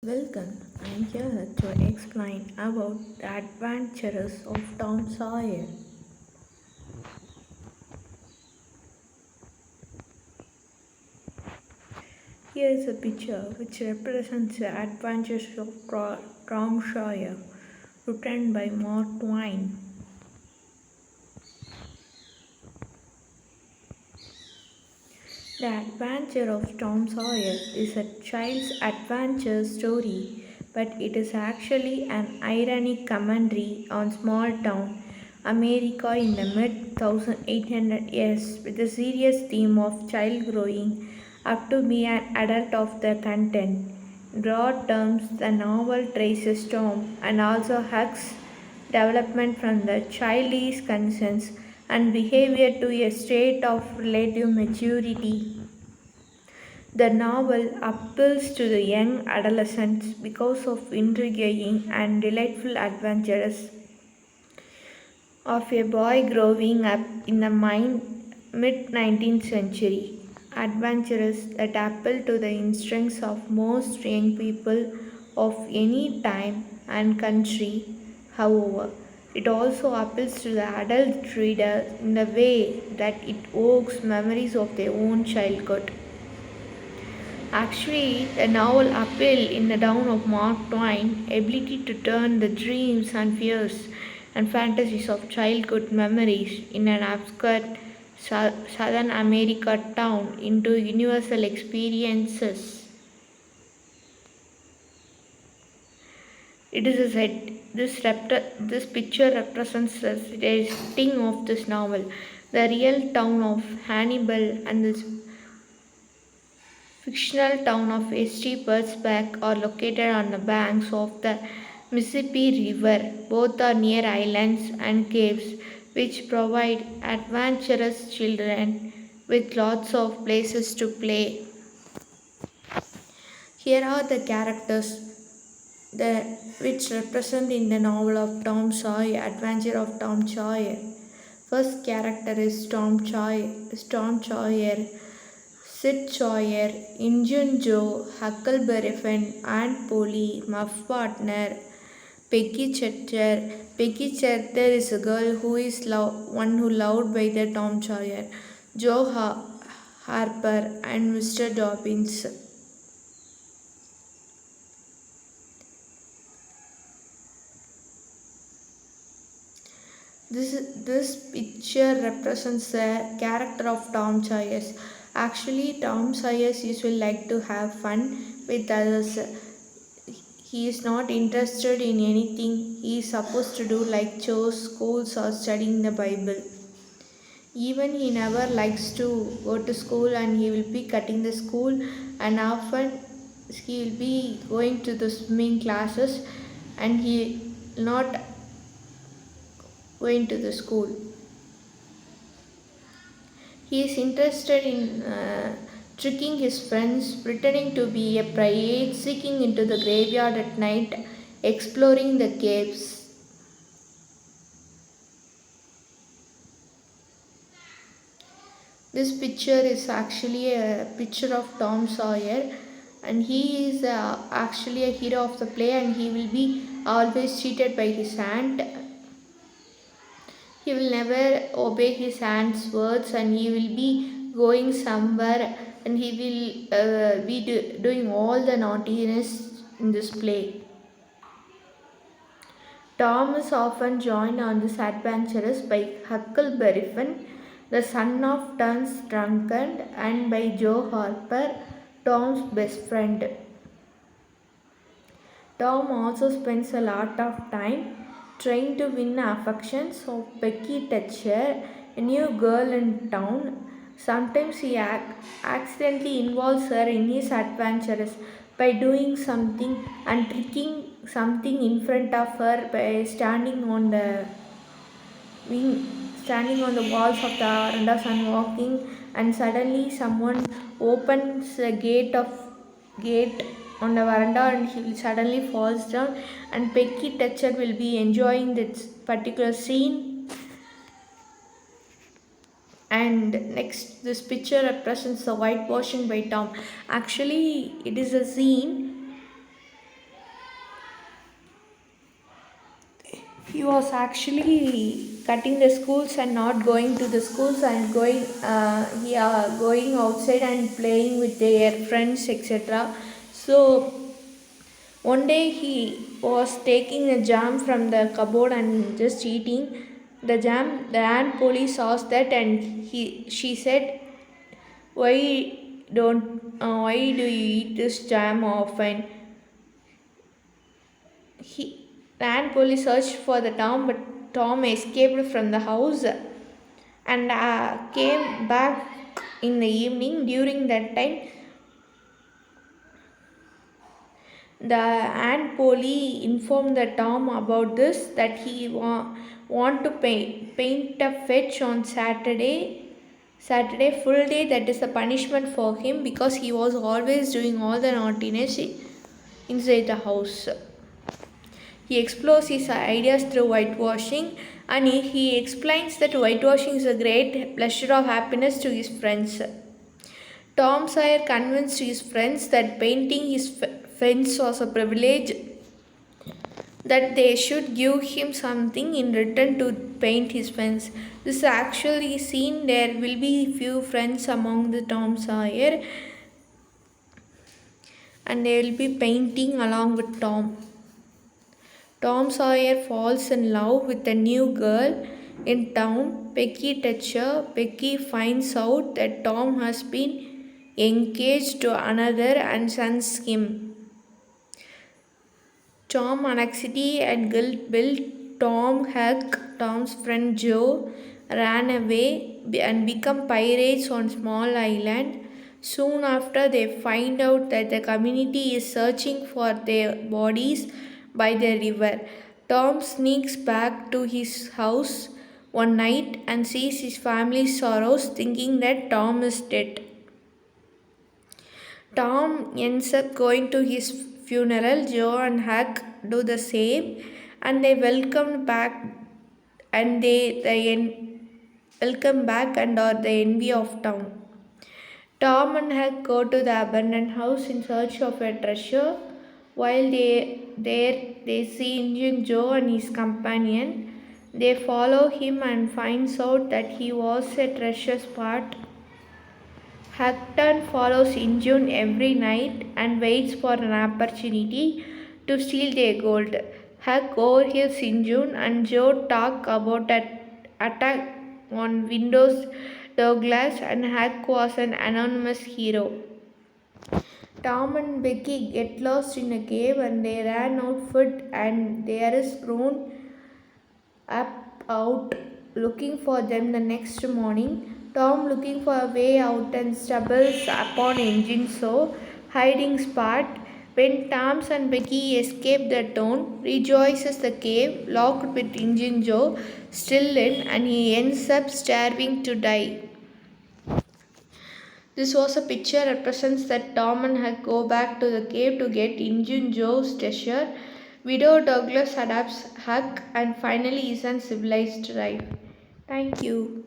Welcome, I am here to explain about the adventures of Tom Sawyer. Here is a picture which represents the adventures of Tom Sawyer, written by Mark Twain. The Adventure of Tom Sawyer is a child's adventure story, but it is actually an ironic commentary on small town America in the mid 1800 years with the serious theme of child growing up to be an adult of the content. In broad terms, the novel traces Tom and also Huck's development from the childish concerns and behavior to a state of relative maturity. The novel appeals to the young adolescents because of intriguing and delightful adventures of a boy growing up in the mid 19th century. Adventures that appeal to the instincts of most young people of any time and country. However, it also appeals to the adult reader in the way that it evokes memories of their own childhood. Actually, the novel appealed in the down of Mark Twain's ability to turn the dreams and fears and fantasies of childhood memories in an obscure Southern America town into universal experiences. It is a set. This picture represents the setting of this novel, the real town of Hannibal and the fictional town of St. Petersburg are located on the banks of the Mississippi River. Both are near islands and caves, which provide adventurous children with lots of places to play. Here are the characters which represent in the novel of Tom Sawyer, Adventure of Tom Sawyer. First character is Tom Sawyer, Sid Sawyer, Injun Joe, Huckleberry Finn, Aunt Polly, Muff Partner, Peggy Cheddar. Peggy Cheddar is a girl who is one who loved by the Tom Sawyer, Joe Harper, and Mr. Dobbins. This picture represents the character of Tom Sawyer. Actually, Tom Sawyer usually like to have fun with others. He is not interested in anything he is supposed to do like chores, schools, or studying the Bible. Even he never likes to go to school and he will be cutting the school, and often he will be going to the swimming classes and he not going to the school. He is interested in tricking his friends, pretending to be a pirate, seeking into the graveyard at night, exploring the caves. This picture is actually a picture of Tom Sawyer, and he is actually a hero of the play, and he will be always cheated by his aunt. He will never obey his aunt's words, and he will be going somewhere, and he will be doing all the naughtiness in this play. Tom is often joined on these adventures by Huckleberry Finn, the son of Tom's drunkard, and by Joe Harper, Tom's best friend. Tom also spends a lot of time trying to win the affections of Becky Thatcher, a new girl in town. Sometimes he accidentally involves her in his adventures by doing something and tricking something in front of her by standing on the walls of the verandas and walking, and suddenly someone opens the gate on the veranda and he suddenly falls down, and Becky Thatcher will be enjoying this particular scene. And next, this picture represents the whitewashing by Tom. Actually, it is a scene He was actually cutting the schools and not going to the schools and going outside and playing with their friends, etc. So one day he was taking a jam from the cupboard and just eating the jam. The ant police asked that, and she said, why do you eat this jam often? He ran police searched for the Tom, but Tom escaped from the house and came back in the evening. During that time, the ant Polly informed the Tom about this that he want to paint a fetch on Saturday full day. That is the punishment for him because he was always doing all the naughtiness inside the house. He explores his ideas through whitewashing, and he explains that whitewashing is a great pleasure of happiness to his friends. Tom Sawyer convinced his friends that painting his fence was a privilege, that they should give him something in return to paint his fence. This is actually seen there will be few friends among the Tom Sawyer, and they will be painting along with Tom. Tom Sawyer falls in love with a new girl in town, Becky Thatcher. Becky finds out that Tom has been engaged to another and shuns him. Tom, anxiety and guilt built Tom Huck, Tom's friend Joe, ran away and become pirates on small island. Soon after, they find out that the community is searching for their bodies by the river. Tom sneaks back to his house one night and sees his family's sorrows, thinking that Tom is dead. Tom ends up going to his funeral. Joe and Huck do the same, and they welcome back, and welcome back and are the envy of town. Tom and Huck go to the abandoned house in search of a treasure. While they see Indian Joe and his companion. They follow him and finds out that he was a treasure spot. Hector follows Injun every night and waits for an opportunity to steal their gold. Huck overhears Injun and Joe talk about an attack on Windows Douglas, and Huck was an anonymous hero. Tom and Becky get lost in a cave and they ran out food, and there is grown up out looking for them the next morning. Tom looking for a way out and stumbles upon engine so hiding spot. When Tom and Becky escape the town, rejoices the cave locked with Engine Joe still in, and he ends up starving to die. This was a picture represents that Tom and Huck go back to the cave to get Injun Joe's treasure. Widow Douglas adopts Huck and finally is a civilized life. Thank you.